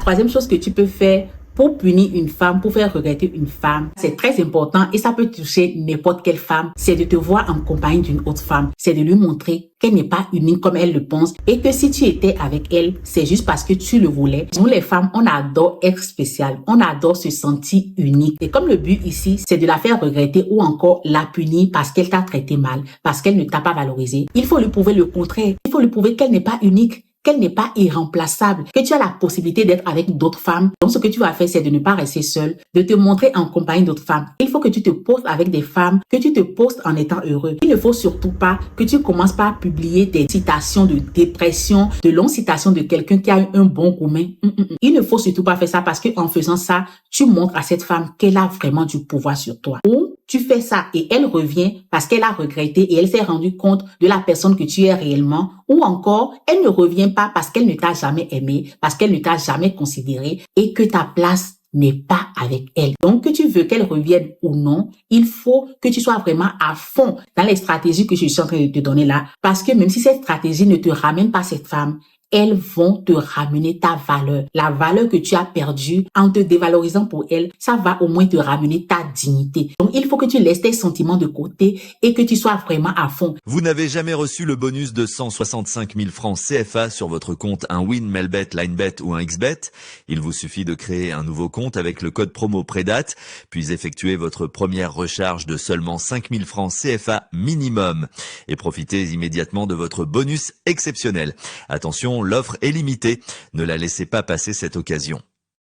troisième chose que tu peux faire pour punir une femme, pour faire regretter une femme, c'est très important et ça peut toucher n'importe quelle femme, c'est de te voir en compagnie d'une autre femme. C'est de lui montrer qu'elle n'est pas unique comme elle le pense et que si tu étais avec elle, c'est juste parce que tu le voulais. Nous les femmes, on adore être spéciales, on adore se sentir unique. Et comme le but ici, c'est de la faire regretter ou encore la punir parce qu'elle t'a traité mal, parce qu'elle ne t'a pas valorisé, il faut lui prouver le contraire. Il faut lui prouver qu'elle n'est pas unique, qu'elle n'est pas irremplaçable, que tu as la possibilité d'être avec d'autres femmes. Donc, ce que tu vas faire, c'est de ne pas rester seule, de te montrer en compagnie d'autres femmes. Il faut que tu te postes avec des femmes, que tu te postes en étant heureux. Il ne faut surtout pas que tu commences par publier des citations de dépression, de longues citations de quelqu'un qui a eu un bon commun. Il ne faut surtout pas faire ça parce que en faisant ça, tu montres à cette femme qu'elle a vraiment du pouvoir sur toi. Ou tu fais ça et elle revient parce qu'elle a regretté et elle s'est rendue compte de la personne que tu es réellement. Ou encore, elle ne revient pas parce qu'elle ne t'a jamais aimé, parce qu'elle ne t'a jamais considéré et que ta place n'est pas avec elle. Donc, que tu veux qu'elle revienne ou non, il faut que tu sois vraiment à fond dans les stratégies que je suis en train de te donner là. Parce que même si cette stratégie ne te ramène pas cette femme, elles vont te ramener ta valeur. La valeur que tu as perdue en te dévalorisant pour elle, ça va au moins te ramener ta dignité. Donc, il faut que tu laisses tes sentiments de côté et que tu sois vraiment à fond. Vous n'avez jamais reçu le bonus de 165 000 francs CFA sur votre compte un Win, Melbet, Linebet ou un XBet? Il vous suffit de créer un nouveau compte avec le code promo Prédate, puis effectuer votre première recharge de seulement 5 000 francs CFA minimum. Et profitez immédiatement de votre bonus exceptionnel. Attention, l'offre est limitée. Ne la laissez pas passer cette occasion.